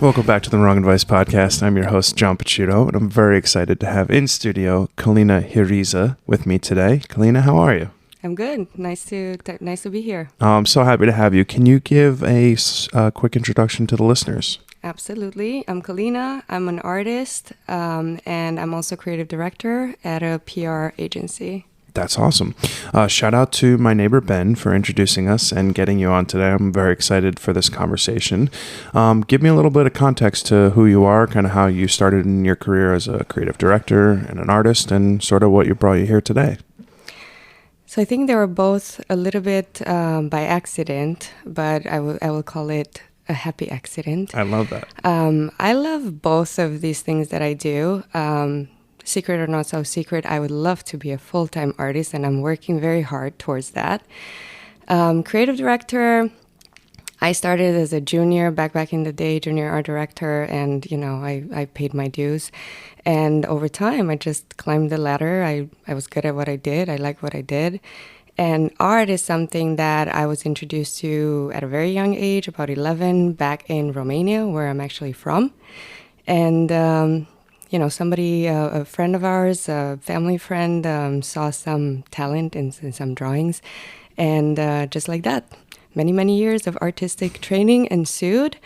Welcome back to the Wrong Advice Podcast. I'm your host, John Picciuto, and I'm very excited to have in studio Calina Hiriza with me today. Calina, how are you? I'm good. Nice to be here. I'm so happy to have you. Can you give a quick introduction to the listeners? Absolutely. I'm Calina. I'm an artist, and I'm also creative director at a PR agency. That's awesome. Shout out to my neighbor, Ben, for introducing us and getting you on today. I'm very excited for this conversation. Give me a little bit of context to who you are, kind of how you started in your career as a creative director and an artist, and sort of what brought you here today. So I think they were both a little bit by accident, but I will call it a happy accident. I love that. I love both of these things that I do. Secret or not so secret, I would love to be a full-time artist, and I'm working very hard towards that. Creative director, I started as a junior back in the day, junior art director, and I paid my dues. And over time, I just climbed the ladder. I was good at what I did. I liked what I did. And art is something that I was introduced to at a very young age, about 11, back in Romania, where I'm actually from. And somebody, a friend of ours, a family friend, saw some talent in some drawings. And just like that, many years of artistic training ensued.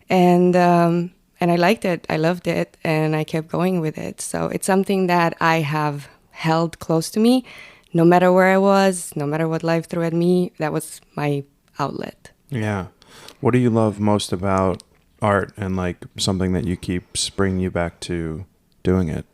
And I liked it. I loved it. And I kept going with it. So it's something that I have held close to me. No matter where I was, no matter what life threw at me, that was my outlet. Yeah. What do you love most about art and like something that you keeps bringing you back to doing it?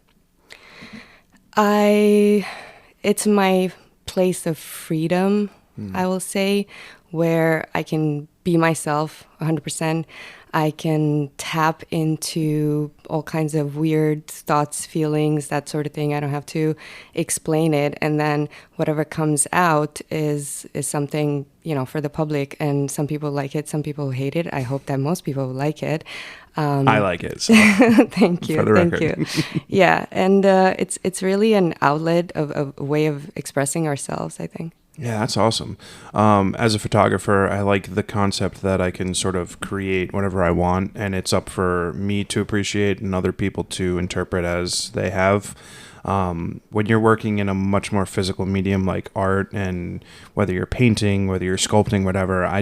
It's my place of freedom, I will say, where I can be myself 100%. I can tap into all kinds of weird thoughts, feelings, that sort of thing. I don't have to explain it. And then whatever comes out is something, for the public. And some people like it, some people hate it. I hope that most people like it. I like it. So. Thank you. For the Thank record. you. Yeah. And it's really an outlet of a way of expressing ourselves, I think. Yeah, that's awesome. As a photographer, I like the concept that I can sort of create whatever I want, and it's up for me to appreciate and other people to interpret as they have. When you're working in a much more physical medium like art, and whether you're painting, whether you're sculpting, whatever, I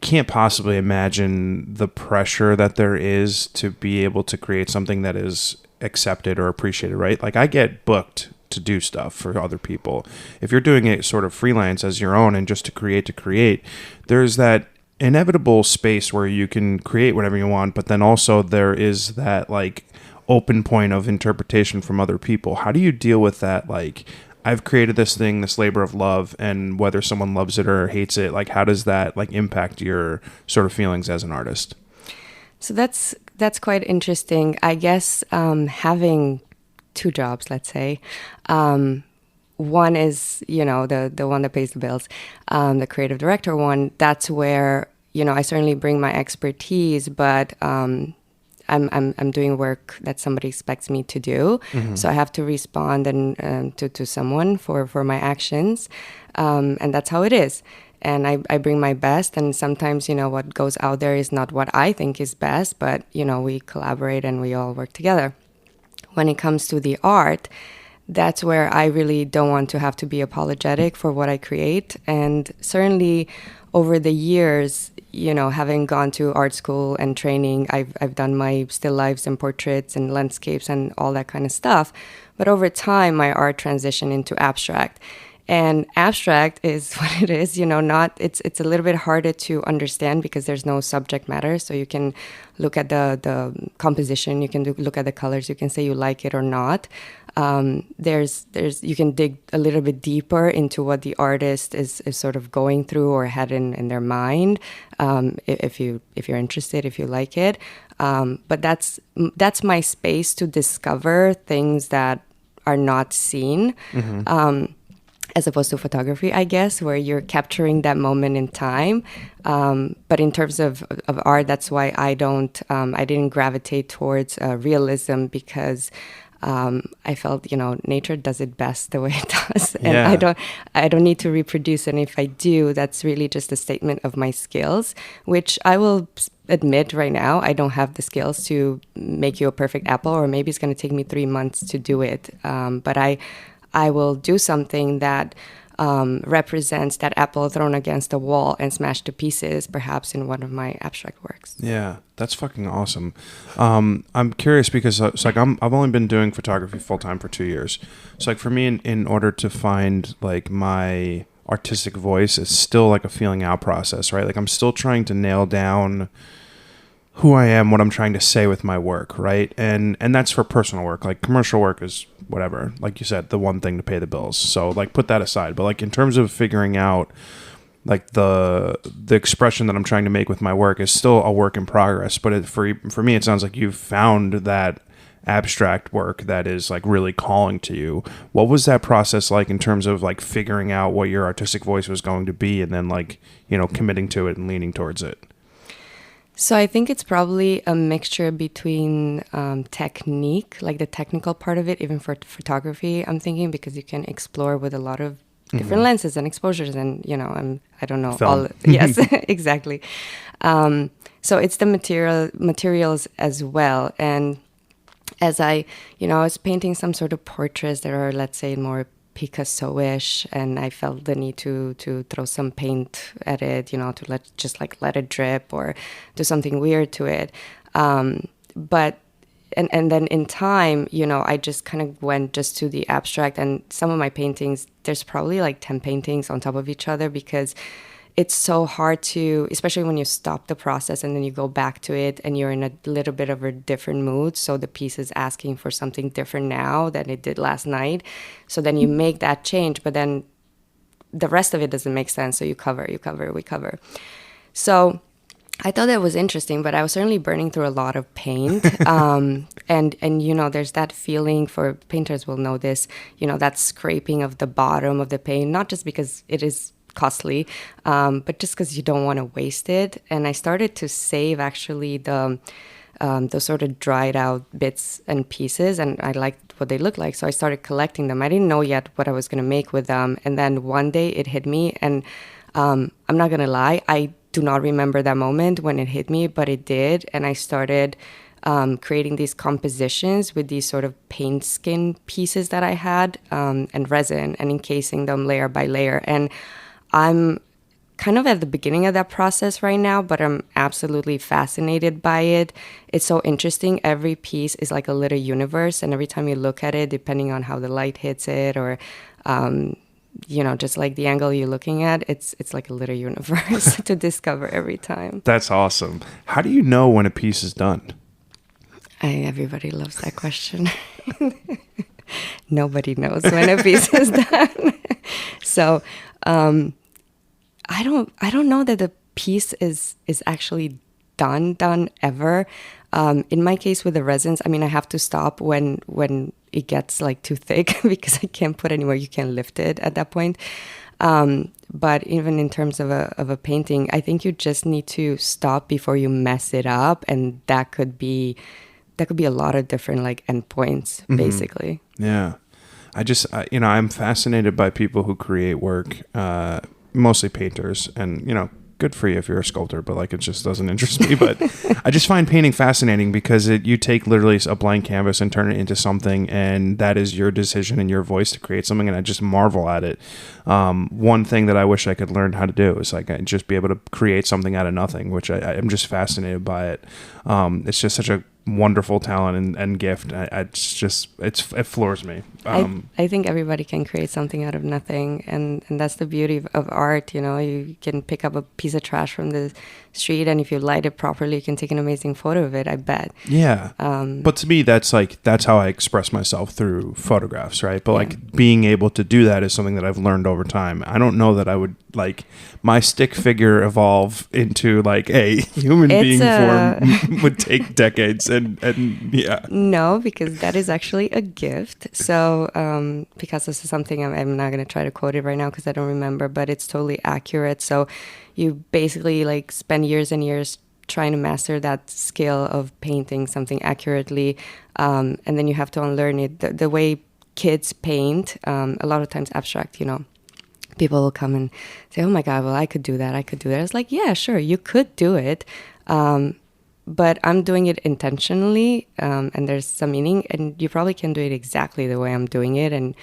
can't possibly imagine the pressure that there is to be able to create something that is accepted or appreciated, right? Like I get booked to do stuff for other people. If you're doing it sort of freelance as your own and just to create, there's that inevitable space where you can create whatever you want, but then also there is that like open point of interpretation from other people. How do you deal with that? Like, I've created this thing, this labor of love, and whether someone loves it or hates it, like how does that like impact your sort of feelings as an artist? So that's quite interesting. I guess having two jobs, let's say. One is, the one that pays the bills, the creative director one. That's where, I certainly bring my expertise, but I'm doing work that somebody expects me to do. Mm-hmm. So I have to respond and to someone for my actions. And that's how it is. And I bring my best, and sometimes, what goes out there is not what I think is best, but, we collaborate and we all work together. When it comes to the art, that's where I really don't want to have to be apologetic for what I create. And certainly over the years, having gone to art school and training, I've done my still lifes and portraits and landscapes and all that kind of stuff. But over time, my art transitioned into abstract. And abstract is what it is, it's a little bit harder to understand because there's no subject matter. So you can look at the composition, you can look at the colors, you can say you like it or not. You can dig a little bit deeper into what the artist is sort of going through or had in their mind, if you're interested, if you like it. But that's my space to discover things that are not seen. Mm-hmm. As opposed to photography, I guess, where you're capturing that moment in time. But in terms of art, that's why I didn't gravitate towards realism, because I felt, nature does it best the way it canvas, and Yeah. I don't need to reproduce. And if I do, that's really just a statement of my skills, which I will admit right now I don't have the skills to make you a perfect apple, or maybe it's going to take me 3 months to do it. But I will do something that represents that apple thrown against a wall and smashed to pieces, perhaps in one of my abstract works. Yeah, that's fucking awesome. I'm curious because it's like I've only been doing photography full time for 2 years. So like for me, in order to find like my artistic voice, it's still like a feeling out process, right? Like I'm still trying to nail down who I am, what I'm trying to say with my work, right? And that's for personal work. Like commercial work is whatever, like you said, the one thing to pay the bills. So like put that aside. But like in terms of figuring out like the expression that I'm trying to make with my work is still a work in progress. But for me, it sounds like you've found that abstract work that is like really calling to you. What was that process like in terms of like figuring out what your artistic voice was going to be, and then like, you know, committing to it and leaning towards it? So I think it's probably a mixture between technique, like the technical part of it, even for photography, I'm thinking, because you can explore with a lot of different lenses and exposures, and, you know, I don't know. Film. Yes, exactly. So it's the materials as well. And as I was painting some sort of portraits that are, let's say, more Picasso-ish, and I felt the need to throw some paint at it, you know, to let it drip or do something weird to it. But then in time, you know, I just kind of went just to the abstract, and some of my paintings, there's probably like 10 paintings on top of each other, because it's so hard to, especially when you stop the process and then you go back to it and you're in a little bit of a different mood. So the piece is asking for something different now than it did last night. So then you make that change, but then the rest of it doesn't make sense. So we cover. So I thought that was interesting, but I was certainly burning through a lot of paint. And you know, there's that feeling, for painters will know this, you know, that scraping of the bottom of the paint, not just because it is costly, but just because you don't want to waste it. And I started to save actually the sort of dried out bits and pieces, and I liked what they looked like, so I started collecting them. I didn't know yet what I was going to make with them, and then one day it hit me, and I'm not going to lie, I do not remember that moment when it hit me, but it did, and I started creating these compositions with these sort of paint skin pieces that I had, and resin, and encasing them layer by layer. And I'm kind of at the beginning of that process right now, but I'm absolutely fascinated by it. It's so interesting. Every piece is like a little universe, and every time you look at it, depending on how the light hits it, or you know, just like the angle you're looking at, it's like a little universe to discover every time. That's awesome. How do you know when a piece is done? Everybody loves that question. Nobody knows when a piece is done. So I don't know that the piece is actually done ever. In my case with the resins, I mean, I have to stop when it gets like too thick because I can't put anywhere. You can't lift it at that point. But even in terms of a painting, I think you just need to stop before you mess it up, and that could be a lot of different like endpoints, basically. Yeah. You know, I'm fascinated by people who create work, mostly painters, and, you know, good for you if you're a sculptor, but like it just doesn't interest me. But I just find painting fascinating because you take literally a blank canvas and turn it into something, and that is your decision and your voice to create something, and I just marvel at it. One thing that I wish I could learn how to do is like just be able to create something out of nothing, which I'm just fascinated by it. It's just such a wonderful talent and gift. It floors me. I think everybody can create something out of nothing, and that's the beauty of art. You know, you can pick up a piece of trash from the street, and if you light it properly, you can take an amazing photo of it, I bet. Yeah. But to me, that's how I express myself, through photographs, right? But like being able to do that is something that I've learned over time. I don't know that I would like my stick figure evolve into like a human being form would take decades. And yeah. No, because that is actually a gift. So because this is something I'm not going to try to quote it right now because I don't remember, but it's totally accurate. So you basically like spend years and years trying to master that skill of painting something accurately, and then you have to unlearn it. The way kids paint, a lot of times abstract, people will come and say, oh my God, well, I could do that. I could do that. It's like, yeah, sure, you could do it. But I'm doing it intentionally, and there's some meaning, and you probably can do it exactly the way I'm doing it, and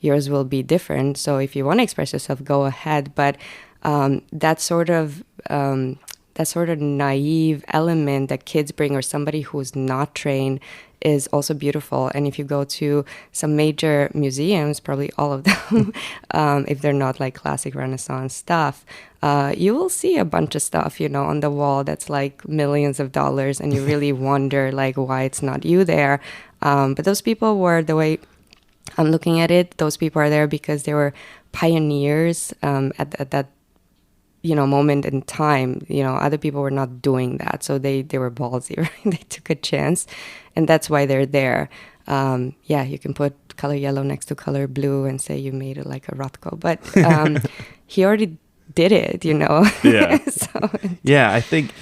yours will be different. So if you want to express yourself, go ahead. But that sort of naive element that kids bring, or somebody who's not trained, is also beautiful. And if you go to some major museums, probably all of them, if they're not like classic Renaissance stuff, you will see a bunch of stuff, on the wall that's like millions of dollars, and you really wonder like why it's not you there. But those people were, the way I'm looking at it, those people are there because they were pioneers at that moment in time. Other people were not doing that, so they were ballsy, right? They took a chance, and that's why they're there. You can put color yellow next to color blue and say you made it like a Rothko, but he already did it, Yeah. So, yeah, I think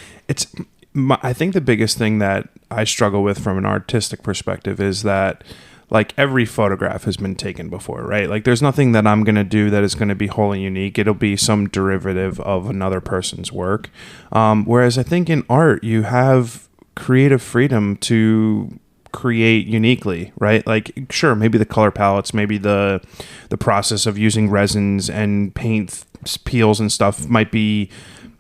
I think the biggest thing that I struggle with from an artistic perspective is that, like, every photograph has been taken before, right? Like, there's nothing that I'm going to do that is going to be wholly unique. It'll be some derivative of another person's work. Whereas I think in art, you have creative freedom to create uniquely, right? Like, sure, maybe the color palettes, maybe the process of using resins and paint peels and stuff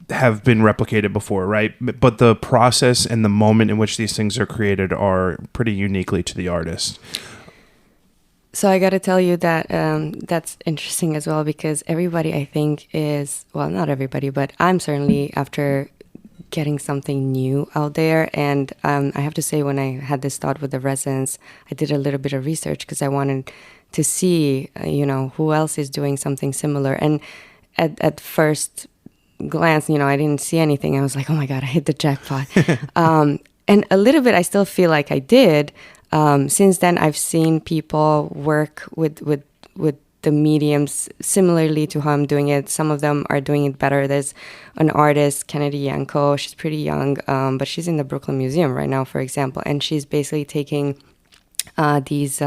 have been replicated before, right? But the process and the moment in which these things are created are pretty uniquely to the artist. So I got to tell you that that's interesting as well, because everybody, I think, well, not everybody, but I'm certainly after getting something new out there. And I have to say, when I had this thought with the resins, I did a little bit of research because I wanted to see, who else is doing something similar. And at first glance, I didn't see anything. I was like, oh my God, I hit the jackpot. And a little bit, I still feel like I did. Since then, I've seen people work with the mediums similarly to how I'm doing it. Some of them are doing it better. There's an artist, Kennedy Yanko. She's pretty young, but she's in the Brooklyn Museum right now, for example. And she's basically taking these...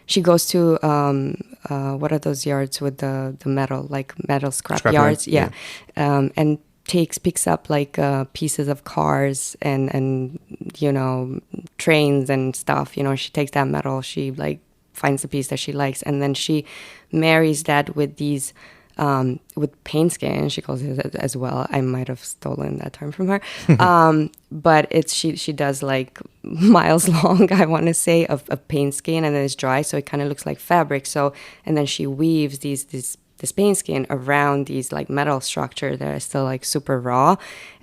she goes to, what are those yards with the metal, like metal scrap yards? Yeah. And picks up like pieces of cars and trains and stuff. She takes that metal, she like finds the piece that she likes, and then she marries that with these with paint skin, she calls it as well. I might have stolen that term from her. But it's she does like miles long, I want to say, of paint skin, and then it's dry, so it kind of looks like fabric. So, and then she weaves this paint skin around these like metal structure that are still like super raw,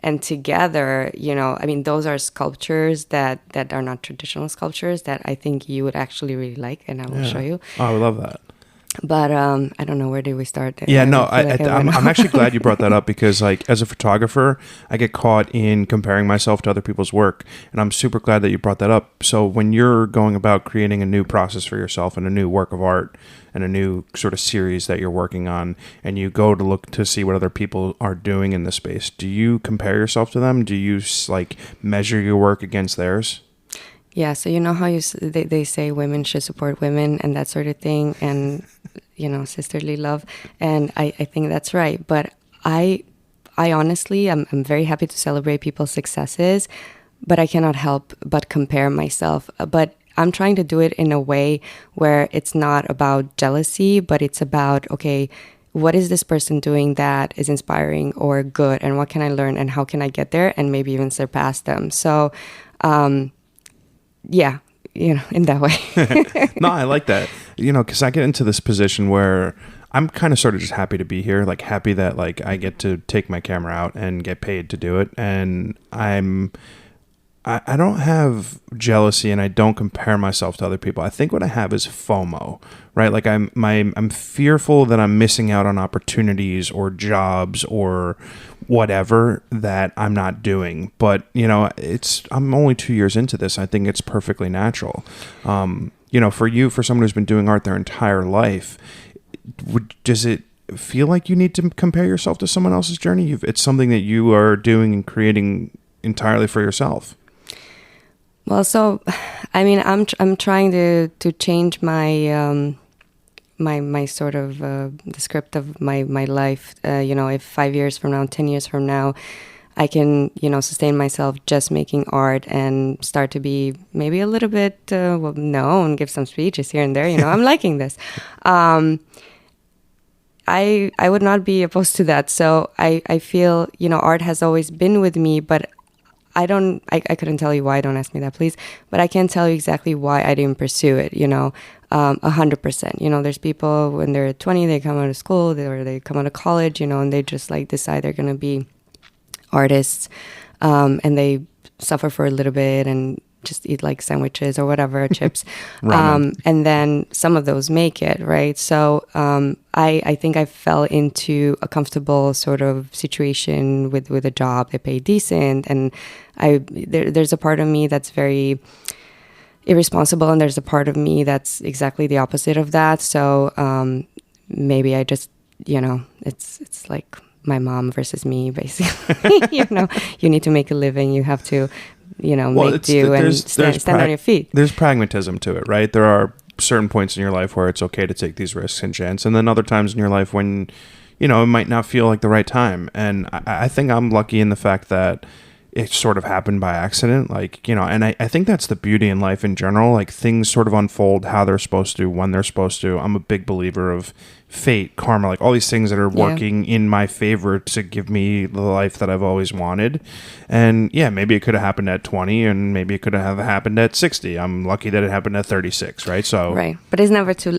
and together, those are sculptures that are not traditional sculptures that I think you would actually really like, and I will show you. Oh, I love that. But I don't know, where did we start? Yeah, no, I'm actually glad you brought that up, because like as a photographer, I get caught in comparing myself to other people's work, and I'm super glad that you brought that up. So when you're going about creating a new process for yourself and a new work of art and a new sort of series that you're working on, and you go to look to see what other people are doing in the space, do you compare yourself to them? Do you like measure your work against theirs? Yeah, so how they say women should support women and that sort of thing, and sisterly love, and I think that's right. But I honestly, I'm very happy to celebrate people's successes, but I cannot help but compare myself. But I'm trying to do it in a way where it's not about jealousy, but it's about, okay, what is this person doing that is inspiring or good, and what can I learn, and how can I get there and maybe even surpass them? So yeah, in that way. No, I like that, because I get into this position where I'm kind of sort of just happy to be here, like happy that like I get to take my camera out and get paid to do it. And I don't have jealousy, and I don't compare myself to other people. I think what I have is FOMO, right? Like I'm fearful that I'm missing out on opportunities or jobs or whatever that I'm not doing. But I'm only 2 years into this. I think it's perfectly natural. For someone who's been doing art their entire life, does it feel like you need to compare yourself to someone else's journey? It's something that you are doing and creating entirely for yourself. Well, so, I mean, I'm trying to change my my sort of the script of my life. If 5 years from now, 10 years from now, I can sustain myself just making art and start to be maybe a little bit known, give some speeches here and there. I'm liking this. I would not be opposed to that. So I feel art has always been with me, but I couldn't tell you why. Don't ask me that, please. But I can tell you exactly why I didn't pursue it, 100%. There's people when they're 20, they come out of school or they come out of college, and they just like decide they're going to be artists. And they suffer for a little bit and just eat like sandwiches or whatever, chips. And then some of those make it, right? So I think I fell into a comfortable sort of situation with a job. They pay decent, and there's a part of me that's very irresponsible, and there's a part of me that's exactly the opposite of that. So maybe I just, it's like my mom versus me, basically. You need to make a living. You have to make do and stand on your feet. There's pragmatism to it, right? There are certain points in your life where it's okay to take these risks and chance, and then other times in your life when, it might not feel like the right time. And I think I'm lucky in the fact that it sort of happened by accident, and I think that's the beauty in life in general. Like, things sort of unfold how they're supposed to, when they're supposed to. I'm a big believer of fate, karma, like all these things that are working in my favor to give me the life that I've always wanted. And yeah, maybe it could have happened at 20, and maybe it could have happened at 60. I'm lucky that it happened at 36, right? So right, but it's never too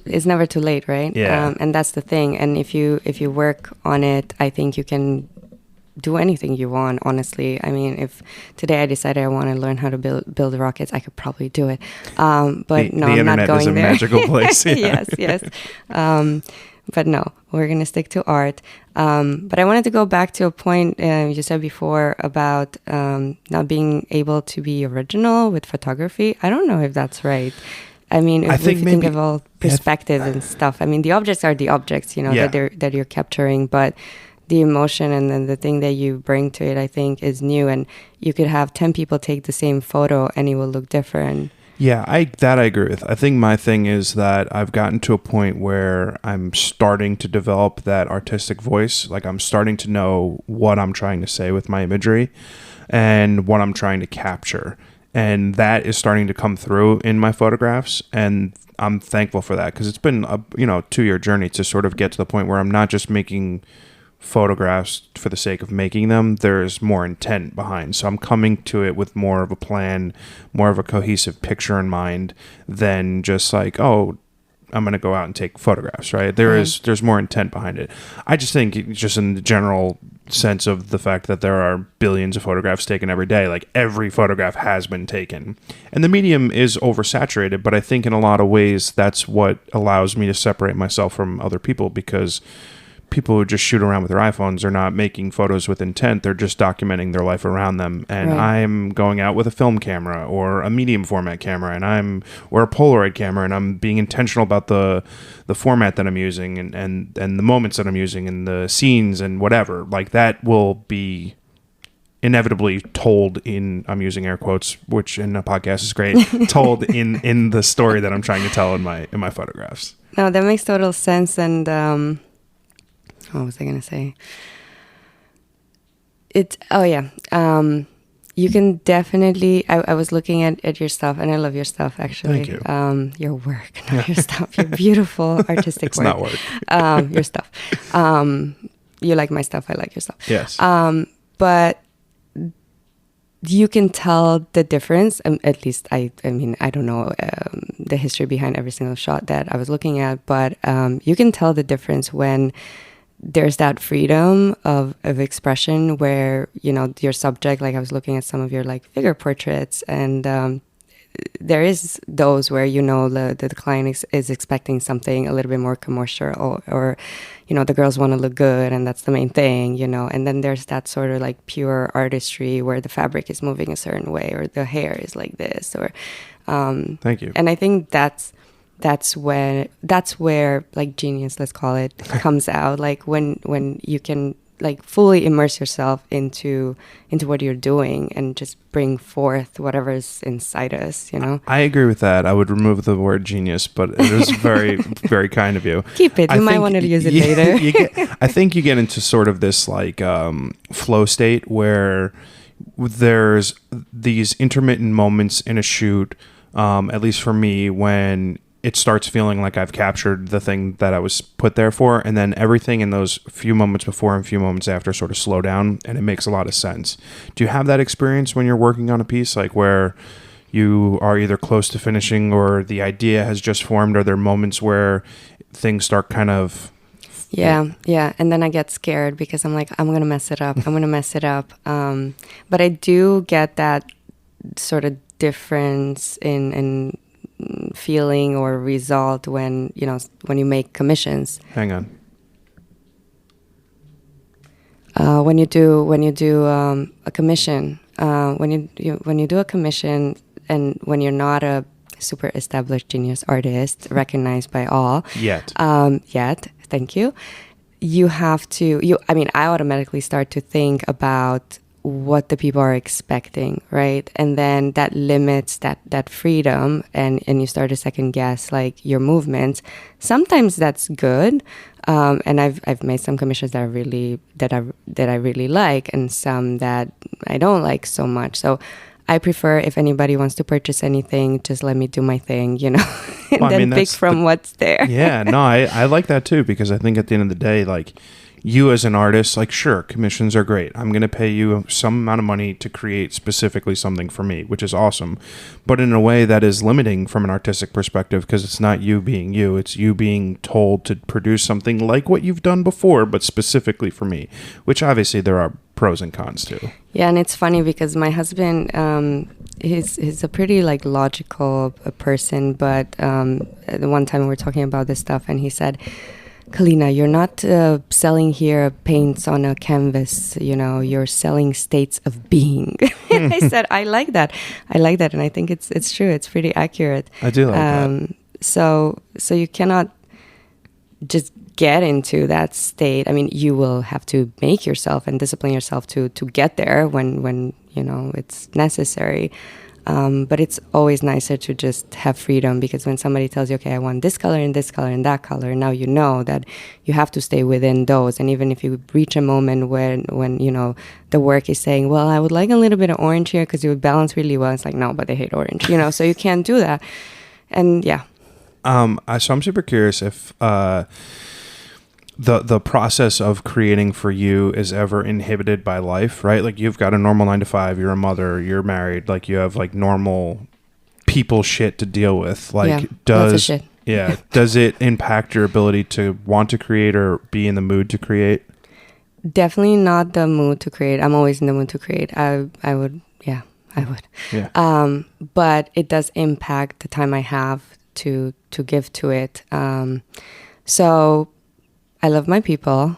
late, right? Yeah. And that's the thing. And if you work on it, I think you can do anything you want, honestly. I mean, if today I decided I want to learn how to build rockets, I could probably do it. But no, I'm not going there. The internet is a magical place. Yeah. Yes. But no, we're going to stick to art. But I wanted to go back to a point you said before about not being able to be original with photography. I don't know if that's right. I mean, if you think of all perspective and stuff, I mean, the objects are the objects, that you're capturing, but the emotion and then the thing that you bring to it, I think, is new. And you could have 10 people take the same photo and it will look different. Yeah, I agree with. I think my thing is that I've gotten to a point where I'm starting to develop that artistic voice. Like, I'm starting to know what I'm trying to say with my imagery and what I'm trying to capture. And that is starting to come through in my photographs. And I'm thankful for that, because it's been a 2-year journey to sort of get to the point where I'm not just making photographs for the sake of making them. There's more intent behind. So I'm coming to it with more of a plan, more of a cohesive picture in mind than just like, oh, I'm going to go out and take photographs, right? There's more intent behind it. I just think, just in the general sense of the fact that there are billions of photographs taken every day, like every photograph has been taken. And the medium is oversaturated, but I think in a lot of ways that's what allows me to separate myself from other people, because people who just shoot around with their iPhones are not making photos with intent. They're just documenting their life around them. And right. I'm going out with a film camera or a medium format camera or a Polaroid camera, and I'm being intentional about the format that I'm using and the moments that I'm using and the scenes and whatever. Like, that will be inevitably told in, I'm using air quotes, which in a podcast is great, told in the story that I'm trying to tell in my photographs. No, that makes total sense. And what was I going to say? You can definitely, I was looking at your stuff, and I love your stuff, actually. Thank you. Your work, not your stuff. Your beautiful artistic it's work. It's not work. Your stuff. You like my stuff, I like your stuff. Yes. But you can tell the difference, at least I mean, I don't know the history behind every single shot that I was looking at, but you can tell the difference when there's that freedom of expression where, your subject, like I was looking at some of your like figure portraits, and there is those where, the client is expecting something a little bit more commercial or the girls want to look good and that's the main thing, and then there's that sort of like pure artistry where the fabric is moving a certain way or the hair is like this or Thank you. And I think that's where like genius, let's call it, comes out. Like when you can like fully immerse yourself into what you're doing and just bring forth whatever's inside us, you know. I agree with that. I would remove the word genius, but it is very, very kind of you. Keep it. You might want to use it later. I think you get into sort of this like flow state where there's these intermittent moments in a shoot, at least for me, when it starts feeling like I've captured the thing that I was put there for, and then everything in those few moments before and few moments after sort of slow down, and it makes a lot of sense. Do you have that experience when you're working on a piece, like where you are either close to finishing or the idea has just formed? Are there moments where things start kind of... Yeah. And then I get scared because I'm like, I'm going to mess it up. But I do get that sort of difference in feeling or result when you make commissions. Hang on. When you do a commission, when you do a commission, and when you're not a super established genius artist recognized by all yet, thank you. You have to. I automatically start to think about what the people are expecting, right? And then that limits that freedom, and you start to second guess like your movements. Sometimes that's good, and I've made some commissions that I really like, and some that I don't like so much. So I prefer, if anybody wants to purchase anything, just let me do my thing, and then pick from what's there. Yeah, no, I like that too, because I think at the end of the day, like, you as an artist, like, sure, commissions are great. I'm going to pay you some amount of money to create specifically something for me, which is awesome. But in a way that is limiting from an artistic perspective, because it's not you being you. It's you being told to produce something like what you've done before, but specifically for me, which obviously there are pros and cons to. Yeah, and it's funny because my husband, he's a pretty like logical person, but the one time we were talking about this stuff, and he said, Calina, you're not selling here paints on a canvas, you're selling states of being. And I said, I like that. And I think it's true. It's pretty accurate. I do like that. So you cannot just get into that state. I mean, you will have to make yourself and discipline yourself to get there when it's necessary. But it's always nicer to just have freedom, because when somebody tells you, okay, I want this color and that color, now you know that you have to stay within those. And even if you reach a moment when the work is saying, well, I would like a little bit of orange here because it would balance really well. It's like, no, but they hate orange, so you can't do that. And yeah. So I'm super curious if the process of creating for you is ever inhibited by life, right? Like, you've got a normal 9-to-5, you're a mother, you're married, like, you have like normal people shit to deal with. Like, lots of shit. Yeah. Does it impact your ability to want to create or be in the mood to create? Definitely not the mood to create. I'm always in the mood to create. I would. Yeah. But it does impact the time I have to give to it. So I love my people.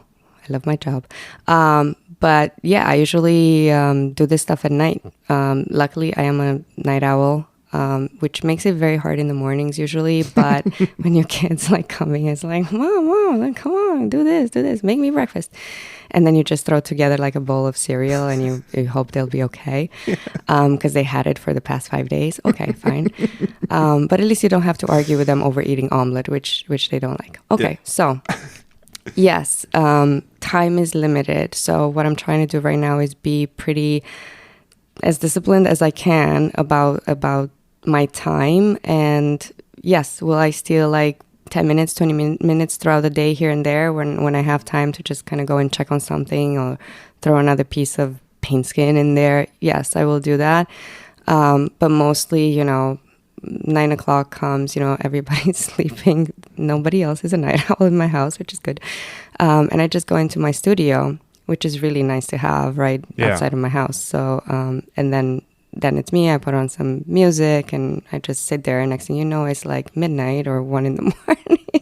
I love my job. But yeah, I usually do this stuff at night. Luckily, I am a night owl, which makes it very hard in the mornings usually. But when your kid's like coming, it's like, Mom, like, come on, do this, make me breakfast. And then you just throw together like a bowl of cereal, and you hope they'll be okay, because they had it for the past 5 days. Okay, fine. But at least you don't have to argue with them over eating omelet, which they don't like. Okay, so... Yes, time is limited. So what I'm trying to do right now is be pretty as disciplined as I can about my time. And yes, will I steal like 10 minutes, 20 minutes throughout the day here and there when I have time to just kind of go and check on something or throw another piece of paint skin in there? Yes, I will do that. But mostly, 9 o'clock comes, everybody's sleeping. Nobody else is a night owl in my house, which is good. And I just go into my studio, which is really nice to have right outside of my house. So, and then it's me. I put on some music and I just sit there. And next thing you know, it's like midnight or 1 a.m.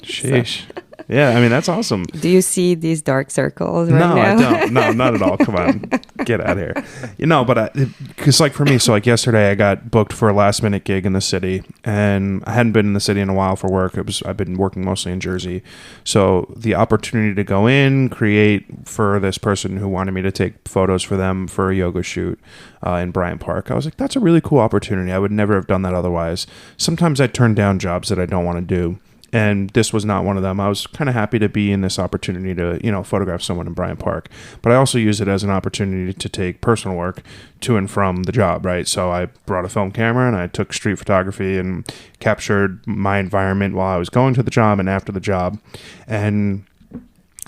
Sheesh. Yeah, I mean, that's awesome. Do you see these dark circles right No, now? I don't. No, not at all. Come on, get out of here. But because like for me, so like yesterday I got booked for a last minute gig in the city, and I hadn't been in the city in a while for work. I've been working mostly in Jersey, so the opportunity to go in, create for this person who wanted me to take photos for them for a yoga shoot in Bryant Park. I was like, that's a really cool opportunity. I would never have done that otherwise. Sometimes I turn down jobs that I don't want to do. And this was not one of them. I was kind of happy to be in this opportunity to, photograph someone in Bryant Park. But I also use it as an opportunity to take personal work to and from the job, right? So I brought a film camera and I took street photography and captured my environment while I was going to the job and after the job. And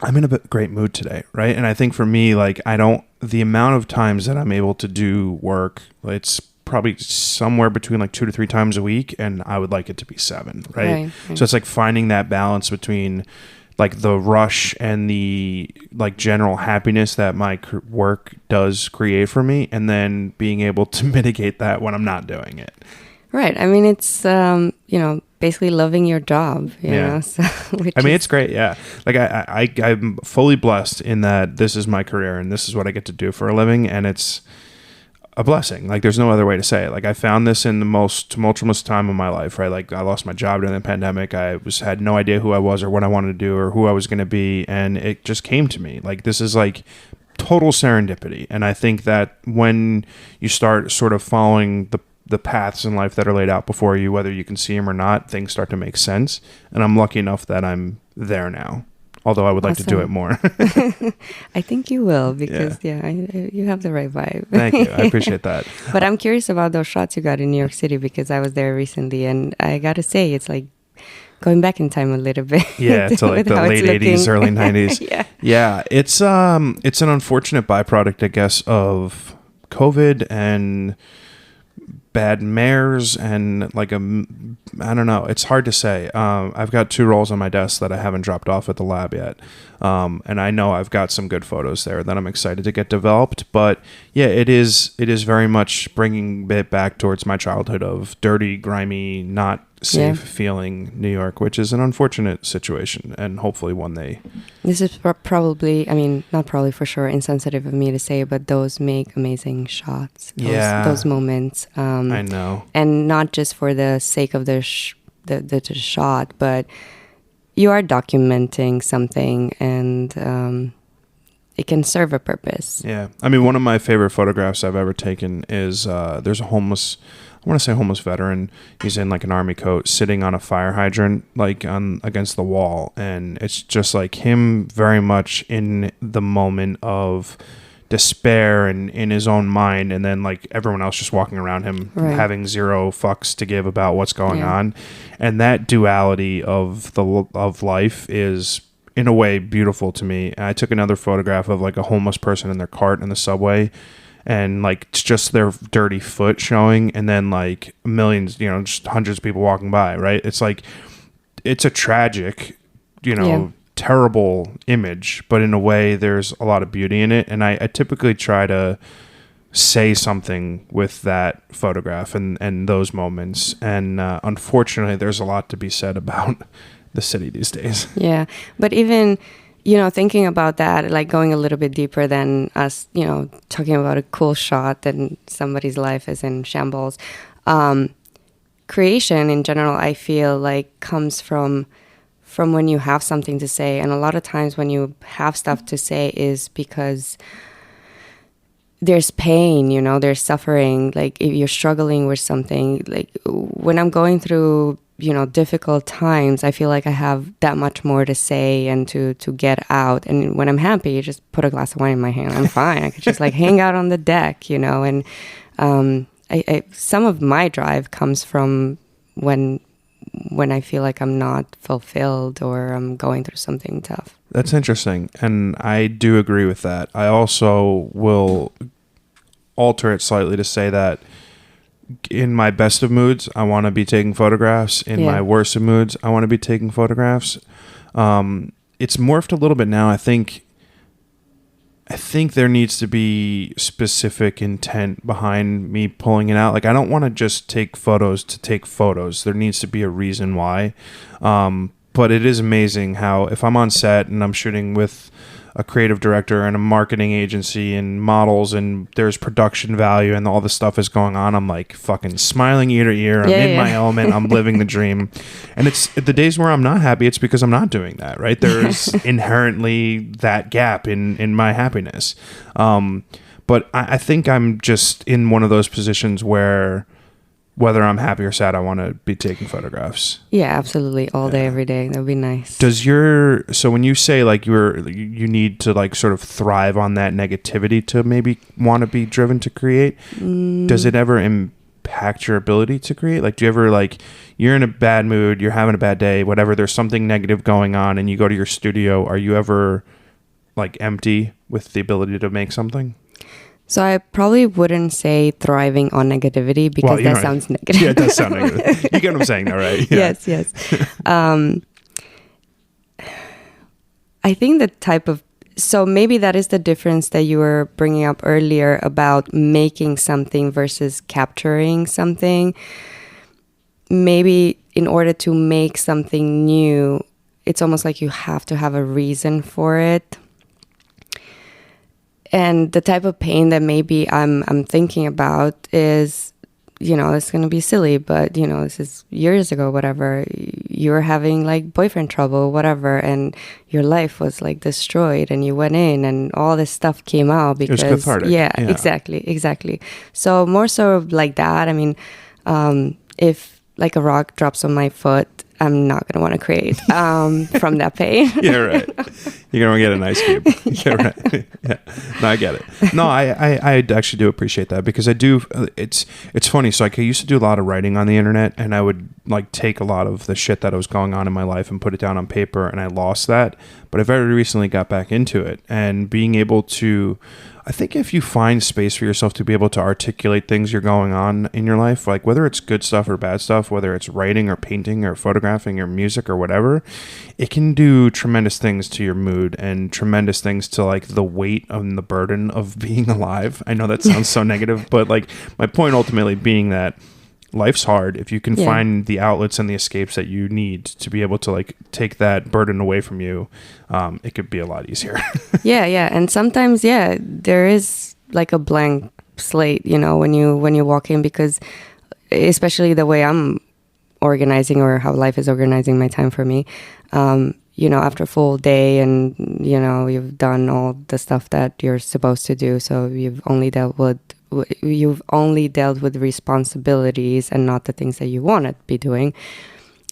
I'm in a great mood today, right? And I think for me, like, the amount of times that I'm able to do work, it's probably somewhere between like 2 to 3 times a week, and I would like it to be 7, right? So it's like finding that balance between like the rush and the like general happiness that my work does create for me, and then being able to mitigate that when I'm not doing it. Right. I mean, it's basically loving your job. You know. So, it's great. Yeah. Like I'm fully blessed in that this is my career and this is what I get to do for a living, and it's a blessing. Like there's no other way to say it. Like I found this in the most tumultuous time of my life, right? Like I lost my job during the pandemic. I had no idea who I was or what I wanted to do or who I was going to be. And it just came to me. Like this is like total serendipity. And I think that when you start sort of following the paths in life that are laid out before you, whether you can see them or not, things start to make sense. And I'm lucky enough that I'm there now. Although I would like to do it more. I think you will because, you have the right vibe. Thank you. I appreciate that. But I'm curious about those shots you got in New York City because I was there recently. And I got to say, it's like going back in time a little bit. Yeah, to like the late 80s, early 90s. Yeah, it's an unfortunate byproduct, I guess, of COVID and bad mayors and like I don't know. It's hard to say. I've got 2 rolls on my desk that I haven't dropped off at the lab yet. And I know I've got some good photos there that I'm excited to get developed. But yeah, it is very much bringing it back towards my childhood of dirty, grimy, not safe feeling New York, which is an unfortunate situation and hopefully one day. This is probably, I mean, not probably for sure, insensitive of me to say, but those make amazing shots. Those moments. I know. And not just for the sake of the shot, but you are documenting something and it can serve a purpose. Yeah. I mean, one of my favorite photographs I've ever taken is there's a homeless veteran. He's in like an army coat sitting on a fire hydrant, like against the wall. And it's just like him very much in the moment of despair and in his own mind. And then like everyone else just walking around him, having zero fucks to give about what's going on. And that duality of life is in a way beautiful to me. And I took another photograph of like a homeless person in their cart in the subway. And like it's just their dirty foot showing, and then like millions, just hundreds of people walking by, right? It's like it's a tragic, terrible image, but in a way there's a lot of beauty in it. And I typically try to say something with that photograph and those moments. And unfortunately, there's a lot to be said about the city these days. Yeah, but even thinking about that, like going a little bit deeper than us, talking about a cool shot and somebody's life is in shambles. Creation in general, I feel like comes from when you have something to say. And a lot of times when you have stuff to say is because there's pain, there's suffering. Like if you're struggling with something, like when I'm going through difficult times, I feel like I have that much more to say and to get out. And when I'm happy, you just put a glass of wine in my hand. I'm fine. I could just like hang out on the deck, And I some of my drive comes from when I feel like I'm not fulfilled or I'm going through something tough. That's interesting. And I do agree with that. I also will alter it slightly to say that in my best of moods, I want to be taking photographs. In my worst of moods, I want to be taking photographs. It's morphed a little bit now. I think there needs to be specific intent behind me pulling it out. Like, I don't want to just take photos to take photos. There needs to be a reason why. But it is amazing how if I'm on set and I'm shooting with a creative director and a marketing agency and models and there's production value and all this stuff is going on, I'm like fucking smiling ear to ear. I'm in my element. I'm living the dream. And it's the days where I'm not happy, it's because I'm not doing that, right? There's inherently that gap in my happiness. But I think I'm just in one of those positions where whether I'm happy or sad, I want to be taking photographs. Yeah, absolutely. All day, every day. That would be nice. So when you say like you need to like sort of thrive on that negativity to maybe want to be driven to create, does it ever impact your ability to create? Like, do you ever like, you're in a bad mood, you're having a bad day, whatever, there's something negative going on and you go to your studio, are you ever like empty with the ability to make something? So I probably wouldn't say thriving on negativity because that sounds negative. Yeah, it does sound negative. You get what I'm saying though, right? Yeah. Yes. I think the type of... So maybe that is the difference that you were bringing up earlier about making something versus capturing something. Maybe in order to make something new, it's almost like you have to have a reason for it. And the type of pain that maybe I'm thinking about is, it's going to be silly, but, this is years ago, whatever. You were having like boyfriend trouble, whatever, and your life was like destroyed and you went in and all this stuff came out because... It was cathartic. Yeah, exactly. So more so like that. I mean, if like a rock drops on my foot, I'm not going to want to create from that pain. Yeah, right. You're going to get an ice cube. Yeah, right. Yeah. No, I get it. No, I actually do appreciate that because I do. It's funny. So like I used to do a lot of writing on the internet and I would like take a lot of the shit that was going on in my life and put it down on paper and I lost that. But I very recently got back into it and being able to... I think if you find space for yourself to be able to articulate things you're going on in your life, like whether it's good stuff or bad stuff, whether it's writing or painting or photographing or music or whatever, it can do tremendous things to your mood and tremendous things to like the weight and the burden of being alive. I know that sounds so negative, but like my point ultimately being that life's hard. If you can find the outlets and the escapes that you need to be able to like take that burden away from you, it could be a lot easier. Yeah. And sometimes, there is like a blank slate, when you walk in, because especially the way I'm organizing or how life is organizing my time for me, after a full day and, you've done all the stuff that you're supposed to do. So you've only dealt with responsibilities and not the things that you want to be doing.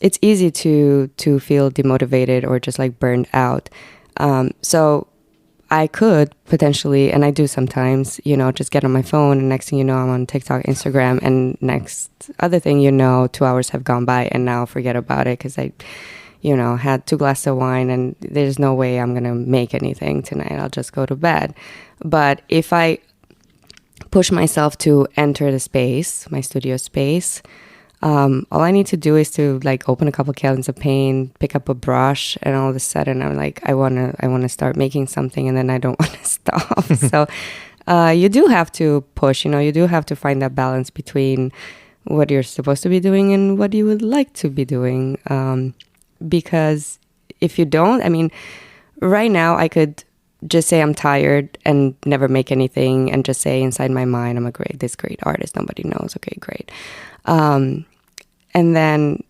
It's easy to feel demotivated or just like burned out. So I could potentially, and I do sometimes, just get on my phone and next thing you know, I'm on TikTok, Instagram, and next other thing 2 hours have gone by and now forget about it because I, had 2 glasses of wine and there's no way I'm going to make anything tonight. I'll just go to bed. But if I push myself to enter the space, my studio space, all I need to do is to like open a couple cans of paint, pick up a brush, and all of a sudden I'm like, I want to start making something, and then I don't want to stop. So you do have to push, you do have to find that balance between what you're supposed to be doing and what you would like to be doing. Because if you don't, I mean, right now I could just say I'm tired and never make anything and just say inside my mind, I'm this great artist. Nobody knows. Okay, great. And then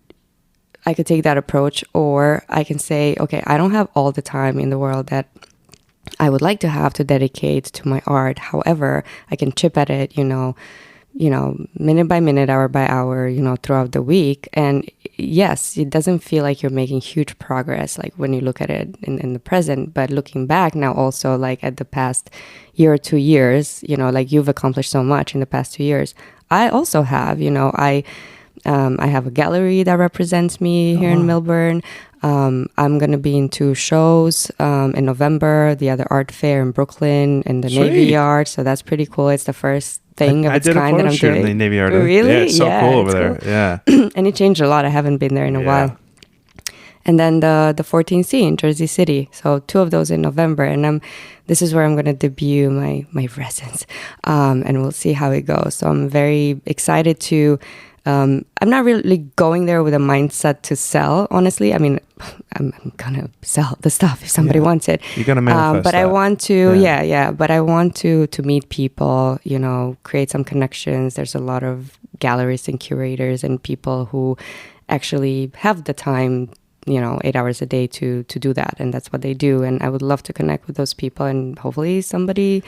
I could take that approach, or I can say, okay, I don't have all the time in the world that I would like to have to dedicate to my art. However, I can chip at it, minute by minute, hour by hour, throughout the week. And yes, it doesn't feel like you're making huge progress, like when you look at it in the present, but looking back now also like at the past year or 2 years, like you've accomplished so much in the past 2 years. I also have, I have a gallery that represents me here in Millburn. I'm going to be in 2 shows in November, the other art fair in Brooklyn in the Navy Yard. So that's pretty cool. It's the first thing of its kind that I'm doing. In the Navy Yard. Really? Yeah, it's so cool over there. Cool. Yeah. And it changed a lot. I haven't been there in a while. And then the 14C in Jersey City. So 2 of those in November. And this is where I'm going to debut my residence. And we'll see how it goes. So I'm very excited to I'm not really going there with a mindset to sell, honestly. I mean, I'm gonna sell the stuff if somebody wants it. You're gonna manifest but that. I want to, but I want to meet people, create some connections. There's a lot of gallerists and curators and people who actually have the time, 8 hours a day to do that. And that's what they do. And I would love to connect with those people, and hopefully somebody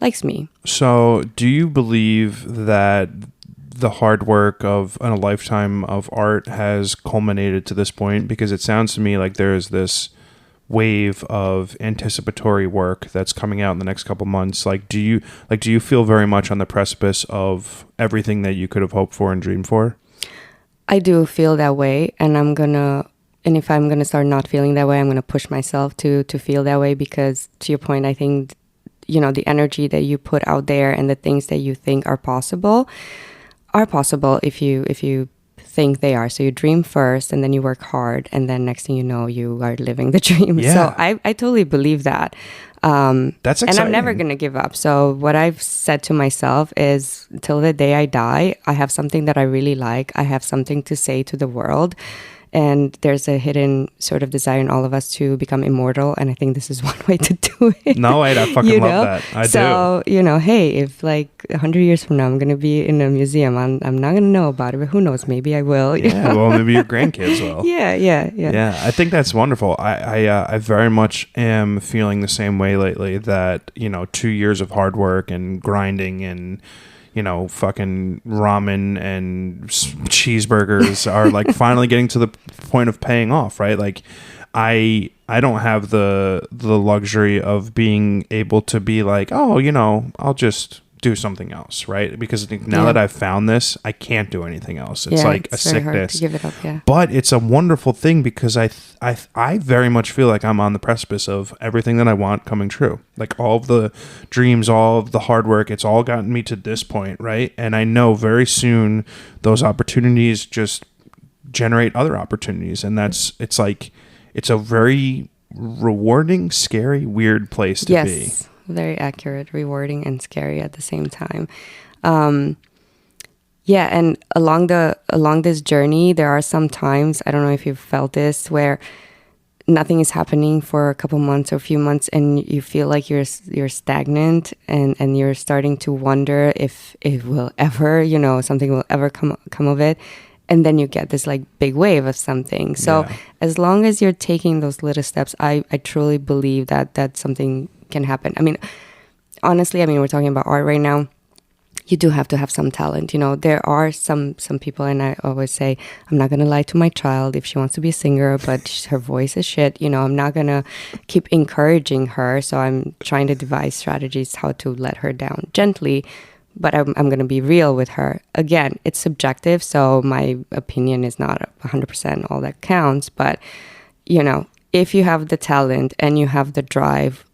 likes me. So do you believe that the hard work of a lifetime of art has culminated to this point? Because it sounds to me like there is this wave of anticipatory work that's coming out in the next couple months. Do you feel very much on the precipice of everything that you could have hoped for and dreamed for? I do feel that way, and if I'm gonna start not feeling that way, I'm gonna push myself to feel that way, because to your point, I think the energy that you put out there and the things that you think are possible if you think they are. So you dream first, and then you work hard, and then next thing you know, you are living the dream. Yeah. So I totally believe that. That's exciting. And I'm never going to give up. So what I've said to myself is, till the day I die, I have something that I really like. I have something to say to the world. And there's a hidden sort of desire in all of us to become immortal. And I think this is one way to do it. No, I fucking love that. I do. So, hey, if 100 years from now, I'm going to be in a museum, I'm not going to know about it, but who knows? Maybe I will. Yeah, well, maybe your grandkids will. Yeah. Yeah, I think that's wonderful. I very much am feeling the same way lately, that, 2 years of hard work and grinding and fucking ramen and cheeseburgers are finally getting to the point of paying off, right? I don't have the luxury of being able to be I'll just do something else, right? Because now that I've found this, I can't do anything else. It's like a sickness. Hard to give it up, yeah. But it's a wonderful thing, because I very much feel like I'm on the precipice of everything that I want coming true. All of the dreams, all of the hard work, it's all gotten me to this point, right? And I know very soon those opportunities just generate other opportunities, and it's a very rewarding, scary, weird place to be. Yes, very accurate, rewarding, and scary at the same time. And along this journey, there are some times, I don't know if you've felt this, where nothing is happening for a couple months or a few months, and you feel like you're stagnant, and you're starting to wonder if it will ever, something will ever come of it. And then you get this big wave of something. So as long as you're taking those little steps, I truly believe that something can happen. I mean, honestly, we're talking about art right now. You do have to have some talent. There are some people, and I always say, I'm not going to lie to my child if she wants to be a singer, but her voice is shit. I'm not going to keep encouraging her. So I'm trying to devise strategies how to let her down gently. But I'm going to be real with her. Again, it's subjective, so my opinion is not 100% all that counts. But, if you have the talent and you have the drive,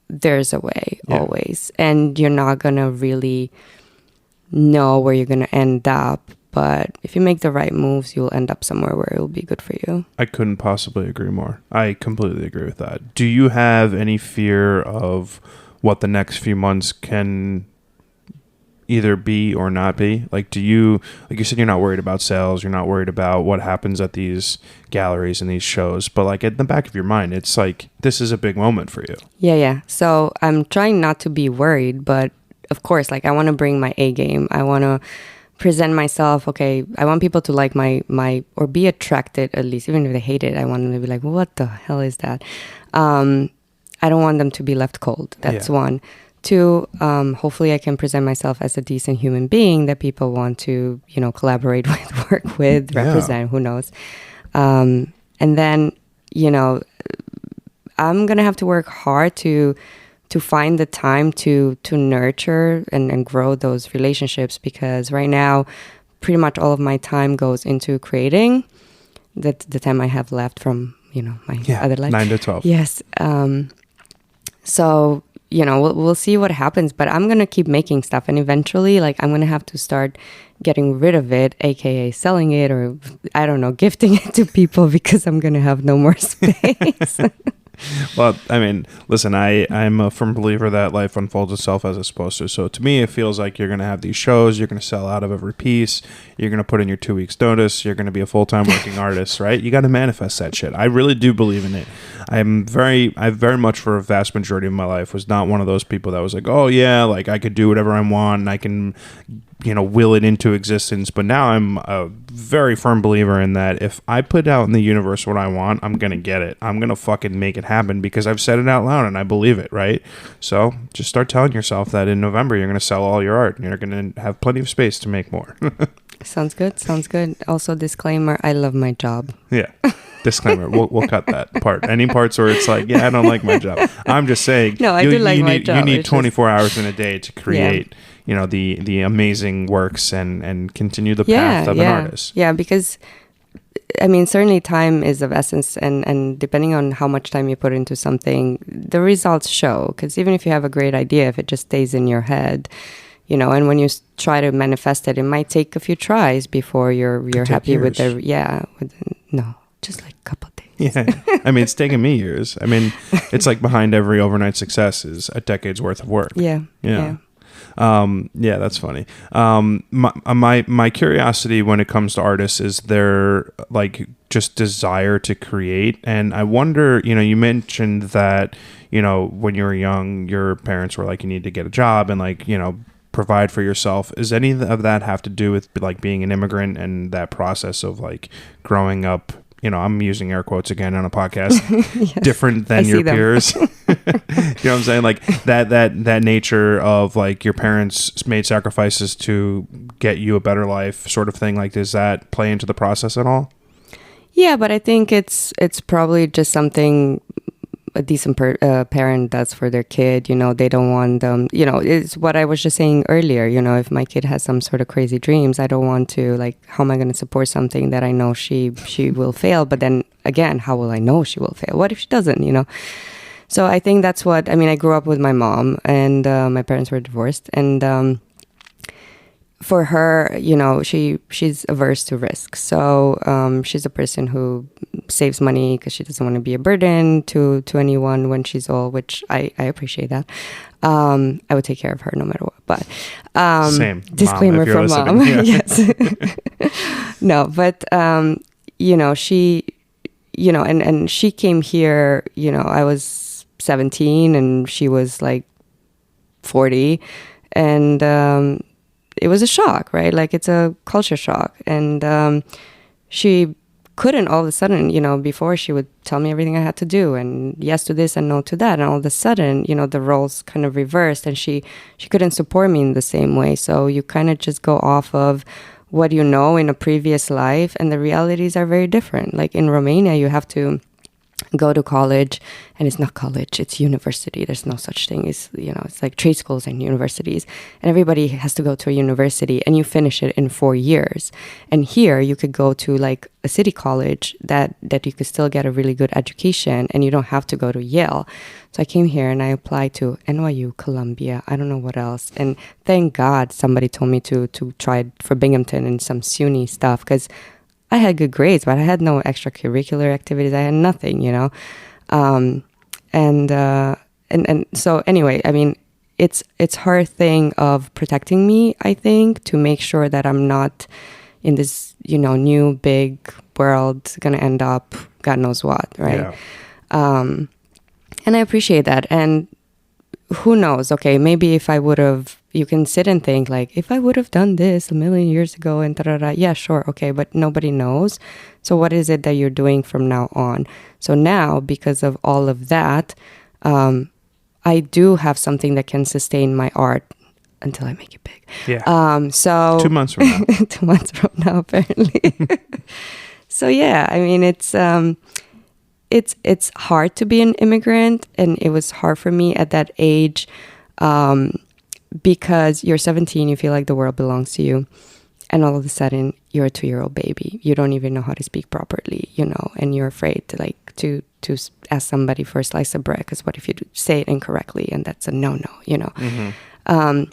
there's a way, always. And you're not going to really know where you're going to end up. But if you make the right moves, you'll end up somewhere where it will be good for you. I couldn't possibly agree more. I completely agree with that. Do you have any fear of what the next few months can either be or not be? Do you, like you said, you're not worried about sales, you're not worried about what happens at these galleries and these shows, but in the back of your mind, it's this is a big moment for you. Yeah. So I'm trying not to be worried, but of course, I want to bring my A game. I want to present myself. Okay, I want people to like my or be attracted, at least, even if they hate it. I want them to be like, what the hell is that? I don't want them to be left cold. That's one. Two, hopefully I can present myself as a decent human being that people want to, collaborate with, work with, represent, who knows. And then, I'm going to have to work hard to find the time to nurture and grow those relationships, because right now, pretty much all of my time goes into creating. That's the time I have left from, my other life. 9 to 12. Yes. So, we'll see what happens, but I'm going to keep making stuff. And eventually, I'm going to have to start getting rid of it, aka selling it, or I don't know, gifting it to people, because I'm going to have no more space. Well, I mean, listen, I'm a firm believer that life unfolds itself as it's supposed to. So to me, it feels like you're going to have these shows, you're going to sell out of every piece, you're going to put in your 2 weeks notice, you're going to be a full-time working artist, right? You got to manifest that shit. I really do believe in it. I very much for a vast majority of my life was not one of those people that was like, oh yeah, like I could do whatever I want and I can, will it into existence. But now I'm a very firm believer in that if I put out in the universe what I want, I'm going to get it. I'm going to fucking make it happen because I've said it out loud and I believe it, right? So just start telling yourself that in November you're going to sell all your art and you're going to have plenty of space to make more. Sounds good. Also, disclaimer, I love my job. Yeah. Disclaimer, we'll cut that part. Any parts where it's like, yeah, I don't like my job. I'm just saying. No, I do like my job. You need 24 hours in a day to create, the amazing works and continue the path of an artist. Yeah, because, I mean, certainly time is of essence. And depending on how much time you put into something, the results show. Because even if you have a great idea, if it just stays in your head, and when you try to manifest it, it might take a few tries before you're happy with just like a couple of days. Yeah. I mean, it's taken me years. I mean, it's like behind every overnight success is a decade's worth of work. Yeah. Yeah, that's funny. My curiosity when it comes to artists is their like just desire to create. And I wonder, you mentioned that, when you were young, your parents were like, you need to get a job and like, provide for yourself. Is any of that have to do with like being an immigrant and that process of like growing up? I'm using air quotes again on a podcast, yes, different than your peers. You know what I'm saying? Like that nature of like your parents made sacrifices to get you a better life sort of thing. Like, does that play into the process at all? Yeah, but I think it's probably just something a decent parent does for their kid. They don't want them, it's what I was just saying earlier. If my kid has some sort of crazy dreams, I don't want to, like, how am I going to support something that I know she will fail? But then again, how will I know she will fail? What if she doesn't, So I think that's what, I mean, I grew up with my mom and my parents were divorced. And for her, she's averse to risk. So she's a person who saves money because she doesn't want to be a burden to anyone when she's old, which I appreciate that. I would take care of her no matter what. But same disclaimer from mom. Yeah. Yes. No, but she, and she came here. I was 17 and she was like 40, and it was a shock, right? Like, it's a culture shock. And she couldn't all of a sudden, before she would tell me everything I had to do and yes to this and no to that. And all of a sudden, the roles kind of reversed and she couldn't support me in the same way. So you kind of just go off of what you know in a previous life, and the realities are very different. Like in Romania, you have to go to college, and it's not college, it's university. There's no such thing as, it's like trade schools and universities, and everybody has to go to a university and you finish it in 4 years. And here you could go to like a city college that you could still get a really good education and you don't have to go to Yale. So I came here and I applied to NYU, Columbia, I don't know what else. And thank God somebody told me to try for Binghamton and some SUNY stuff, because I had good grades, but I had no extracurricular activities. I had nothing, and so anyway, I mean, it's her thing of protecting me, I think, to make sure that I'm not in this, new big world, gonna end up God knows what, right? Yeah. And I appreciate that. And who knows? Okay, maybe if I would have, you can sit and think like, if I would have done this a million years ago and yeah, sure, okay, but nobody knows. So what is it that you're doing from now on? So now, because of all of that, I do have something that can sustain my art until I make it big. Yeah. So 2 months from now. 2 months from now, apparently. So yeah, I mean, it's hard to be an immigrant, and it was hard for me at that age, because you're 17, you feel like the world belongs to you, and all of a sudden you're a 2-year-old baby. You don't even know how to speak properly, and you're afraid to ask somebody for a slice of bread, because what if you say it incorrectly, and that's a no-no, Mm-hmm.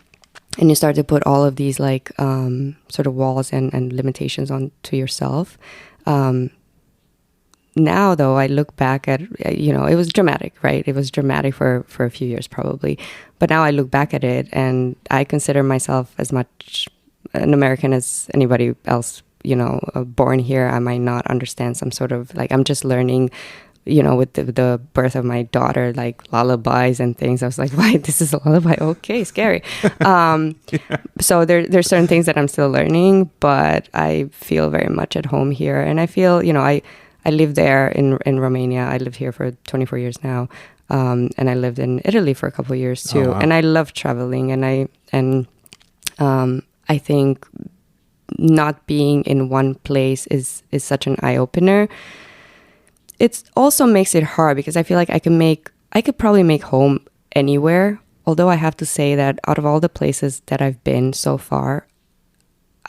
And you start to put all of these sort of walls and limitations on to yourself. Now, though, I look back at, it was dramatic, right? It was dramatic for a few years probably. But now I look back at it and I consider myself as much an American as anybody else, born here. I might not understand some sort of, like, I'm just learning, with the birth of my daughter, like lullabies and things. I was like, why, this is a lullaby? Okay, scary. So there's certain things that I'm still learning, but I feel very much at home here. And I feel, I live there in Romania. I live here for 24 years now. And I lived in Italy for a couple of years too. Oh, wow. And I love traveling. And I think not being in one place is such an eye opener. It also makes it hard because I feel like I could probably make home anywhere. Although I have to say that out of all the places that I've been so far,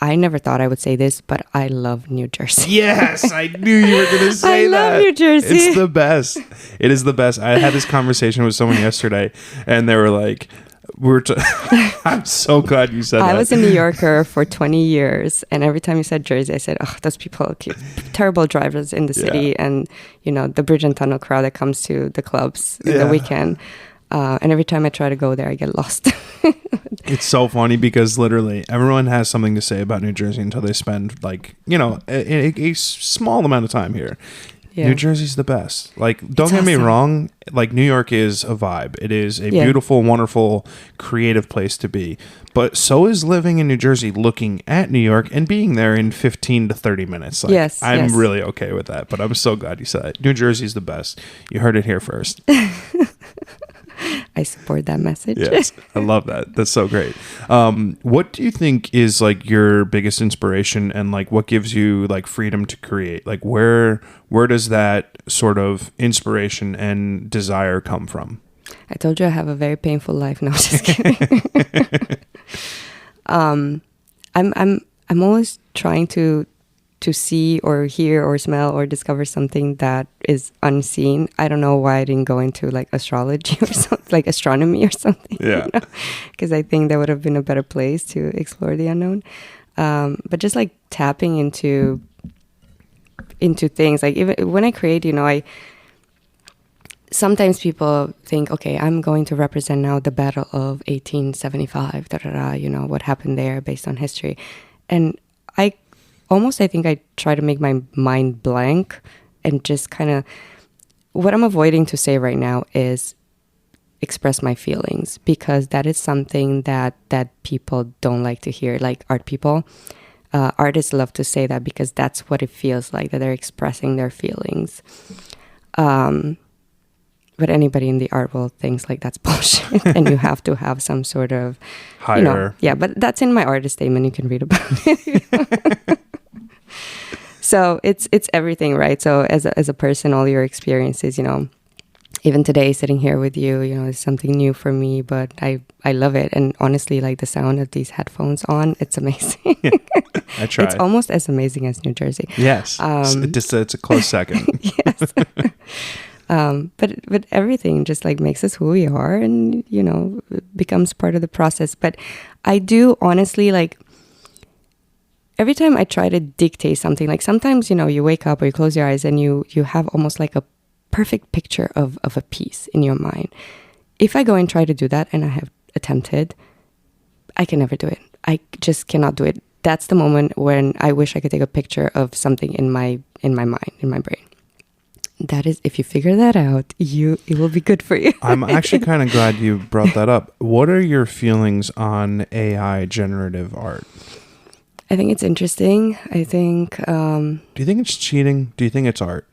I never thought I would say this, but I love New Jersey. Yes, I knew you were going to say that. I love New Jersey. It's the best. It is the best. I had this conversation with someone yesterday, and they were like, I'm so glad you said that. I was a New Yorker for 20 years, and every time you said Jersey, I said, oh, those people, terrible drivers in the city, and, the bridge and tunnel crowd that comes to the clubs in the weekend. And every time I try to go there, I get lost. It's so funny because literally everyone has something to say about New Jersey until they spend a small amount of time here. Yeah. New Jersey's the best. Like, don't get me wrong. Like, New York is a vibe. It is a beautiful, wonderful, creative place to be. But so is living in New Jersey, looking at New York and being there in 15 to 30 minutes. Like, I'm really okay with that. But I'm so glad you said it. New Jersey's the best. You heard it here first. I support that message. Yes, I love that. That's so great. What do you think is like your biggest inspiration, and like what gives you like freedom to create? Like where does that sort of inspiration and desire come from? I told you I have a very painful life. No, just kidding. I'm always trying to see or hear or smell or discover something that is unseen. I don't know why I didn't go into like astrology or something, like astronomy or something. Yeah. Because I think that would have been a better place to explore the unknown. But just like tapping into things, like even when I create, sometimes people think, okay, I'm going to represent now the Battle of 1875, what happened there based on history. And I think I try to make my mind blank and just kind of, what I'm avoiding to say right now is express my feelings, because that is something that people don't like to hear, like art people. Artists love to say that because that's what it feels like, that they're expressing their feelings. But anybody in the art world thinks like that's bullshit and you have to have some sort of higher. But that's in my artist statement. You can read about it. So it's everything, right? So as a person, all your experiences, even today sitting here with you, is something new for me, but I love it. And honestly, like the sound of these headphones on, it's amazing. Yeah, I try. It's almost as amazing as New Jersey. Yes. It's a close second. Yes. But everything just like makes us who we are, and, becomes part of the process. But I do honestly, like, every time I try to dictate something, like sometimes, you wake up or you close your eyes and you have almost like a perfect picture of a piece in your mind. If I go and try to do that, and I have attempted, I can never do it. I just cannot do it. That's the moment when I wish I could take a picture of something in my mind, in my brain. That is, if you figure that out, it will be good for you. I'm actually kind of glad you brought that up. What are your feelings on AI generative art? I think it's interesting. I think... do you think it's cheating? Do you think it's art?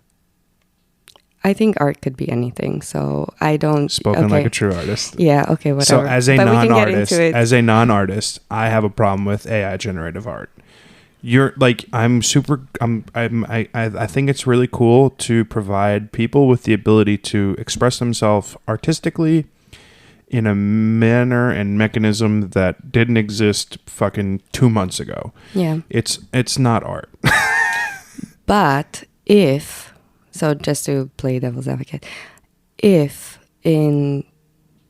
I think art could be anything. So I don't... Spoken like a true artist. Yeah, okay, whatever. So as a non-artist, I have a problem with AI generative art. You're like, I think it's really cool to provide people with the ability to express themselves artistically in a manner and mechanism that didn't exist fucking 2 months ago. Yeah. It's not art. But so just to play devil's advocate, if in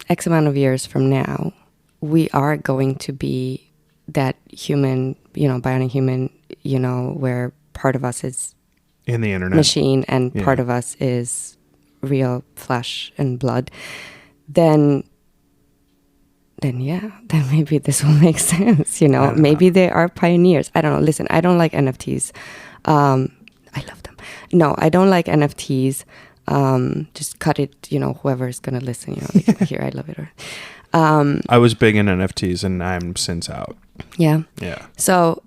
X amount of years from now, we are going to be that human, bionic human, where part of us is in the internet machine, and part of us is real flesh and blood, then maybe this will make sense, maybe they are pioneers. I don't know. Listen, I don't like NFTs. I love them. No, I don't like NFTs. Just cut it, whoever's going to listen, they can hear I love it. I was big in NFTs and I'm since out. Yeah. Yeah. So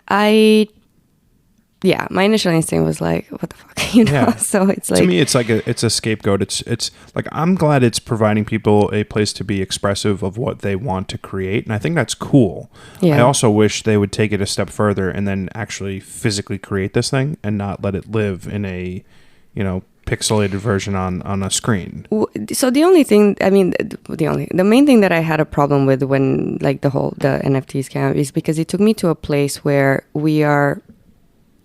my initial instinct was like, what the fuck, Yeah. So it's like, to me, it's a scapegoat. It's like, I'm glad it's providing people a place to be expressive of what they want to create. And I think that's cool. Yeah. I also wish they would take it a step further and then actually physically create this thing and not let it live in a, pixelated version on a screen. So the only thing, the main thing that I had a problem with when like the NFTs came out is because it took me to a place where we are,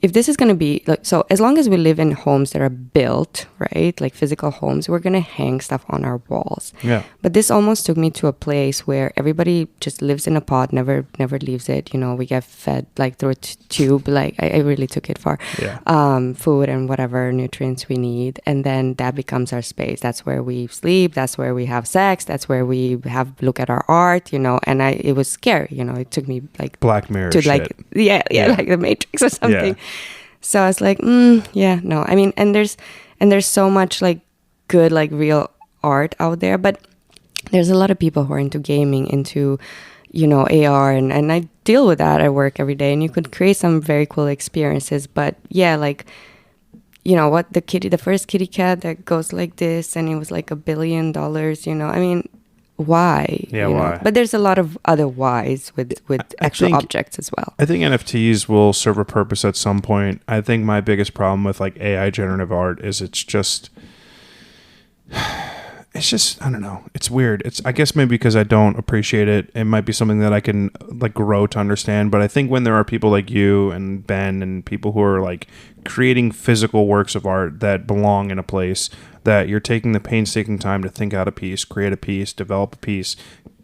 if this is going to be like, so as long as we live in homes that are built, right, like physical homes, we're going to hang stuff on our walls. Yeah. But this almost took me to a place where everybody just lives in a pod, never leaves it. We get fed like through a tube. Like I really took it far. Yeah. Food and whatever nutrients we need. And then that becomes our space. That's where we sleep. That's where we have sex. That's where we look at our art, and it was scary, it took me like Black Mirror to shit. like, like the Matrix or something. Yeah. So I was like, no. I mean, and there's so much like good, like real art out there, but there's a lot of people who are into gaming, into, AR, and I deal with that at work every day, and you could create some very cool experiences. But yeah, like, what the first kitty cat that goes like this, and it was like $1 billion, I mean, why? Yeah, why? But there's a lot of other whys with actual objects as well. I think NFTs will serve a purpose at some point. I think my biggest problem with like AI generative art is it's just I don't know. It's weird. I guess maybe because I don't appreciate it. It might be something that I can like grow to understand. But I think when there are people like you and Ben and people who are like creating physical works of art that belong in a place, that you're taking the painstaking time to think out a piece, create a piece, develop a piece,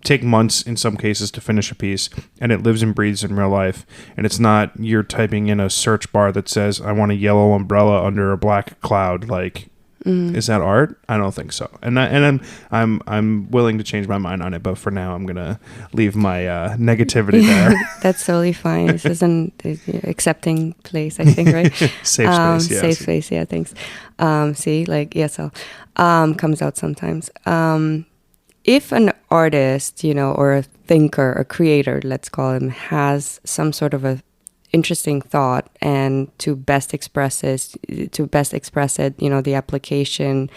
take months in some cases to finish a piece, and it lives and breathes in real life. And it's not you're typing in a search bar that says, I want a yellow umbrella under a black cloud. Like, is that art? I don't think so. And I'm willing to change my mind on it, but for now I'm gonna leave my negativity there. That's totally fine. This is an accepting place, I think, right? Safe space, yes. Safe space, yeah, thanks. See, like ESL comes out sometimes. If an artist, or a thinker, a creator, let's call him, has some sort of a interesting thought, and to best express it, the application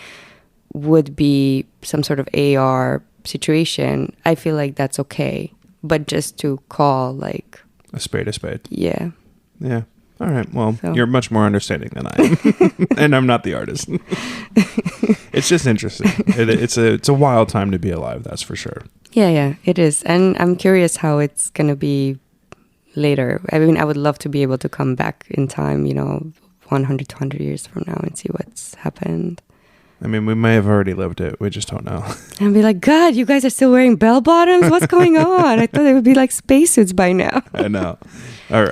would be some sort of AR situation, I feel like that's okay. But just to call like a spade. Yeah. Yeah. All right. Well, you're much more understanding than I am, and I'm not the artist. It's just interesting. It's a wild time to be alive. That's for sure. Yeah, it is, and I'm curious how it's gonna be later. I mean, I would love to be able to come back in time, 100, 200 years from now and see what's happened. I mean, we may have already lived it. We just don't know. And be like, God, you guys are still wearing bell bottoms? What's going on? I thought they would be like spacesuits by now. I know. Or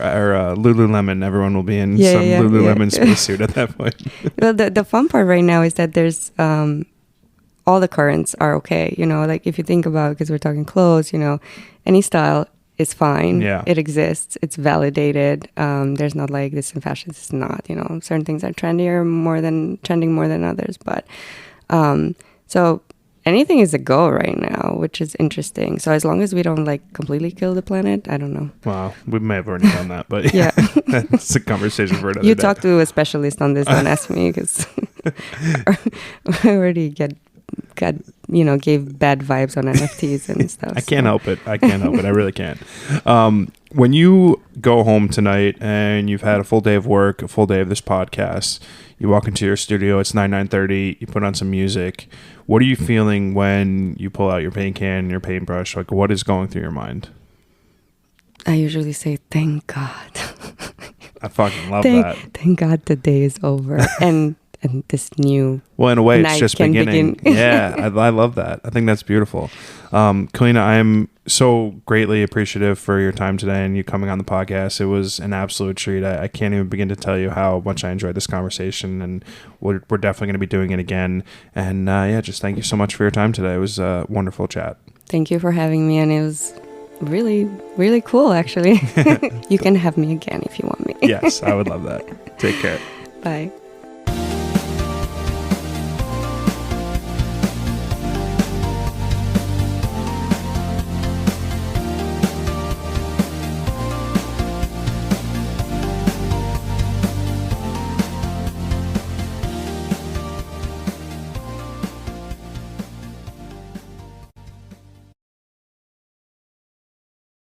Lululemon. Everyone will be in Lululemon spacesuit at that point. Well, the fun part right now is that there's all the currents are okay. Like if you think about, because we're talking clothes, any style is fine. Yeah. It exists. It's validated. There's not like this in fashion. It's not, certain things are trending more than others. But so anything is a go right now, which is interesting. So as long as we don't like completely kill the planet, I don't know. Wow. We may have already done that, but yeah. That's a conversation for another day. You talk to a specialist on this, don't ask me, because I already gave bad vibes on NFTs and stuff. I can't help it. I really can't. When you go home tonight and you've had a full day of work, a full day of this podcast, you walk into your studio, it's 9:30, you put on some music. What are you feeling when you pull out your paint can and your paintbrush? Like, what is going through your mind? I usually say, thank God. I fucking love that. Thank God the day is over. And and this new well, in a way, it's night just can beginning. begin. Yeah, I love that. I think that's beautiful. Calina, I'm so greatly appreciative for your time today and you coming on the podcast. It was an absolute treat. I can't even begin to tell you how much I enjoyed this conversation, and we're definitely going to be doing it again. And yeah, just thank you so much for your time today. It was a wonderful chat. Thank you for having me, and it was really, really cool, actually. You can have me again if you want me. Yes, I would love that. Take care. Bye.